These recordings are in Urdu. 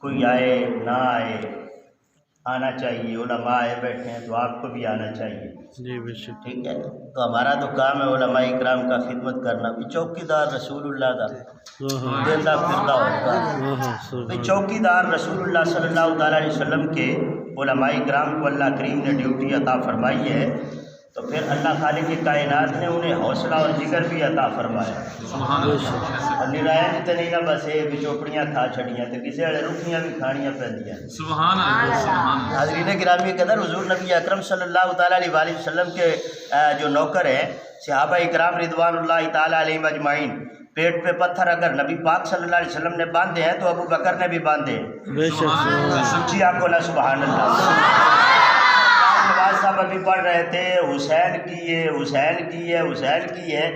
کوئی آئے نہ آئے آنا چاہیے، علماء آئے بیٹھے ہیں تو آپ کو بھی آنا چاہیے، جی بے شک، ٹھیک ہے۔ تو ہمارا تو کام ہے علماء اکرام کا خدمت کرنا، بھی چوکی دار رسول اللہ دا دیندہ پھردہ ہوگا، بھی چوکی دار رسول اللہ صلی اللہ تعالیٰ علیہ وسلم کے علماء اکرام کو اللہ کریم نے ڈیوٹی عطا فرمائی ہے، تو پھر اللہ خالق کی کائنات نے انہیں حوصلہ اور جگر بھی عطا فرمایا۔ نرائن تے نہیں نہ بس یہ بچوپڑیاں کھا چھڑیاں تے کسی والے روٹیاں بھی کھانیاں پہنیاں۔ سبحان اللہ، سبحان اللہ۔ حاضرین گرامی قدر، حضور نبی اکرم صلی اللہ تعالیٰ علیہ وآلہ وسلم کے جو نوکر ہیں صحابہ اکرام رضوان اللہ تعالیٰ علیہم اجمعین، پیٹ پہ پتھر اگر نبی پاک صلی اللہ علیہ وسلم نے باندھے ہیں تو ابو بکر نے بھی باندھے ہیں۔ بے شک، سچی آپ کو نا سبحان اللہ۔ نواز صاحب ابھی پڑھ رہے تھے حسین کی ہے، حسین کی ہے، حسین کی ہے۔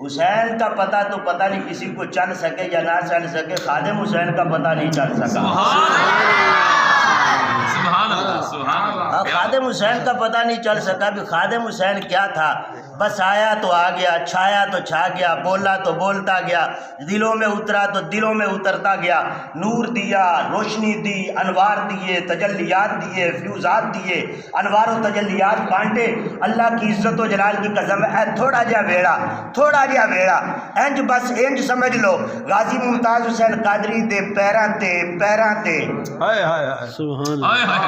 حسین کا پتہ تو پتہ نہیں کسی کو چل سکے یا نہ چل سکے، خادم حسین کا پتہ نہیں چل سکا۔ سبحان اللہ، سبحان اللہ۔ خادم حسین کا پتہ نہیں چل سکا بھی خادم حسین کیا تھا، بس آیا تو آ گیا، چھایا تو چھا گیا، بولا تو بولتا گیا، دلوں میں اترا تو دلوں میں اترتا گیا، نور دیا، روشنی دی، انوار دیے، تجلیات دیے، فیوزات دیے، انوار و تجلیات بانٹے۔ اللہ کی عزت و جلال کی قسم ہے، تھوڑا جا ویڑا، تھوڑا جا ویڑا، انج بس انج سمجھ لو غازی ممتاز حسین قادری دے پیراں تے پیراں تے سبحان ہائے اللہ، ہائے۔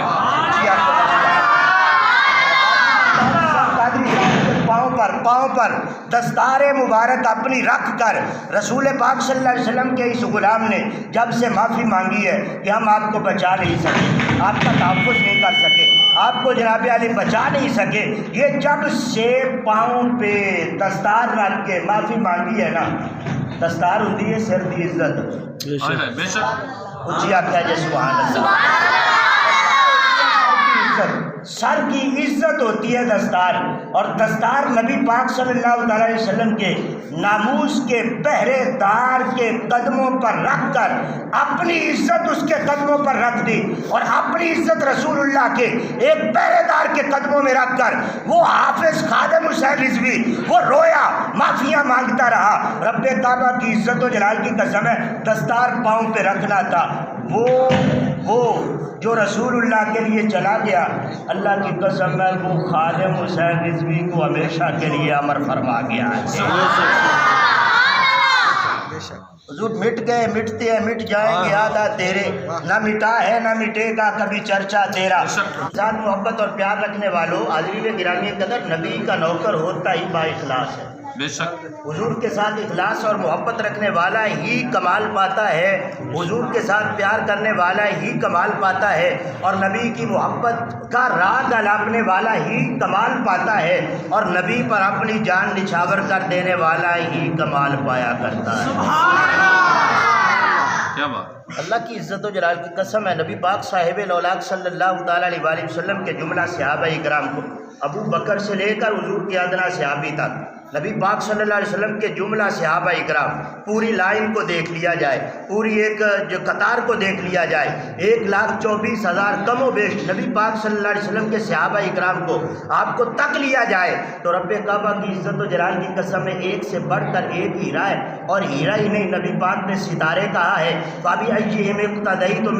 پاؤں پر دستار مبارک اپنی رکھ کر رسول پاک صلی اللہ علیہ وسلم کے اس غلام نے جب سے معافی مانگی ہے کہ ہم آپ کو بچا نہیں سکے، آپ کا تحفظ نہیں کر سکے، آپ کو جناب علی بچا نہیں سکے، یہ جب سے پاؤں پہ دستار رکھ کے معافی مانگی ہے نا، دستار ہوتی ہے سر دی عزت، بے شک، بے شک۔ اچھی آخیا جی سبحان اللہ۔ سر کی عزت ہوتی ہے دستار، اور دستار نبی پاک صلی اللہ تعالیٰ علیہ وسلم کے ناموس کے پہرے دار کے قدموں پر رکھ کر اپنی عزت اس کے قدموں پر رکھ دی، اور اپنی عزت رسول اللہ کے ایک پہرے دار کے قدموں میں رکھ کر وہ حافظ خادم حسین رضوی وہ رویا، معافیاں مانگتا رہا۔ رب کعبہ کی عزت و جلال کی قسم ہے، دستار پاؤں پہ رکھنا تھا، وہ جو رسول اللہ کے لیے چلا گیا، اللہ کی قسم ہے وہ خادم حسین رضوی کو ہمیشہ کے لیے امر فرما گیا ہے۔ حضور مٹ گئے، مٹتے ہیں، مٹ جائیں گے یادا تیرے، نہ مٹا ہے نہ مٹے گا کبھی چرچا تیرا۔ ساتھ محبت اور پیار رکھنے والوں، حاضرین گرامی قدر، نبی کا نوکر ہوتا ہی با اخلاص ہے۔ بے شک۔ حضور کے ساتھ اخلاص اور محبت رکھنے والا ہی کمال پاتا ہے، حضور کے ساتھ پیار کرنے والا ہی کمال پاتا ہے، اور نبی کی محبت کا راگ الاپنے والا ہی کمال پاتا ہے، اور نبی پر اپنی جان نچھاور کر دینے والا ہی کمال پایا کرتا ہے۔ کیا بات۔ اللہ کی عزت و جلال کی قسم ہے، نبی پاک صاحب الاولاق صلی اللہ تعالیٰ علیہ وآلہ وسلم کے جملہ صحابہ اکرام کو، ابو بکر سے لے کر حضور کے ادنا صحابی تک، نبی پاک صلی اللہ علیہ وسلم کے جملہ صحابہ اکرام، پوری لائن کو دیکھ لیا جائے، پوری ایک جو قطار کو دیکھ لیا جائے، 1,24,000 کم و بیش نبی پاک صلی اللہ علیہ وسلم کے صحابہ اکرام کو آپ کو تک لیا جائے تو رب کعبہ کی عزت و جلال کی قسم میں ایک سے بڑھ کر ایک ہیرا ہے، اور ہیرا ہی نہیں، نبی پاک نے ستارے کہا ہے، فَبِأَيِّهِمْ اقْتَدَيْتُمْ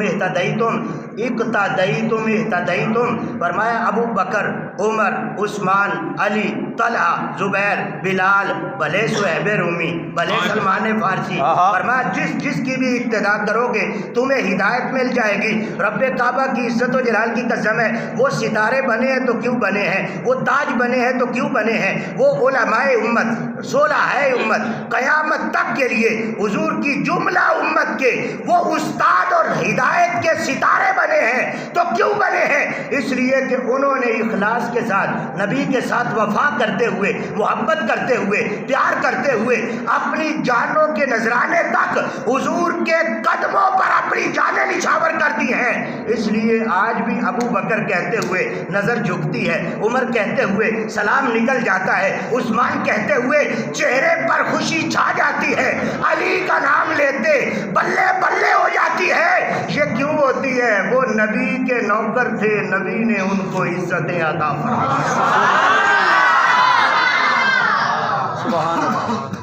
اهْتَدَيْتُمْ، فرمایا ابو بکر، عمر، عثمان، علی، طلحہ، زبیر، بلال، بھلے صہیب رومی، بھلے سلمان فارسی، فرمایا جس کی بھی اقتدا کرو گے تمہیں ہدایت مل جائے گی۔ رب کعبہ کی عزت و جلال کی قسم ہے، وہ ستارے بنے ہیں تو کیوں بنے ہیں، وہ تاج بنے ہیں تو کیوں بنے ہیں، وہ علماء امت، صلحاء امت، قیامت تک کے لیے حضور کی جملہ امت کے وہ استاد اور ہدایت کے ستارے بنے ہیں تو کیوں بنے ہیں؟ اس لیے کہ انہوں نے اخلاص کے ساتھ نبی کے ساتھ وفا کرتے ہوئے، محبت کرتے ہوئے، پیار کرتے ہوئے اپنی جانوں کے نذرانے تک حضور کے قدموں پر اپنی جانیں نچھاور کر دی ہیں۔ اس لیے آج بھی ابو بکر کہتے ہوئے نظر جھکتی ہے، عمر کہتے ہوئے سلام نکل جاتا ہے، عثمان کہتے ہوئے چہرے پر خوشی چھا جاتی ہے، علی کا نام لیتے بلے بلے ہو جاتی ہے۔ یہ کیوں ہوتی ہے؟ وہ نبی کے نوکر تھے، نبی نے ان کو عزتیں عطا فرمائیں۔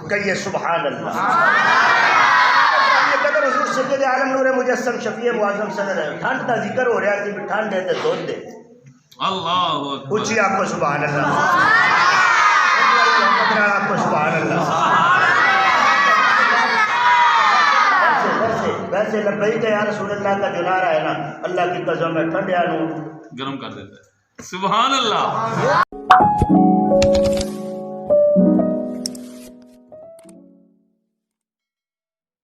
کہیے سبحان اللہ۔ حضور سید عالم نور مجسم شفیع معظم صلی اللہ علیہ وسلم ٹھنڈ دا ذکر ہو رہا سی ٹھنڈ ہے تے دودھ دے اللہ اکبر اچھی آپ کو سبحان اللہ آپ کو سبحان اللہ ویسے لبیک یا رسول اللہ کا جو نعرہ ہے نا اللہ کی قسم ہے ٹھنڈیا نو گرم کر دیتا ہے سبحان اللہ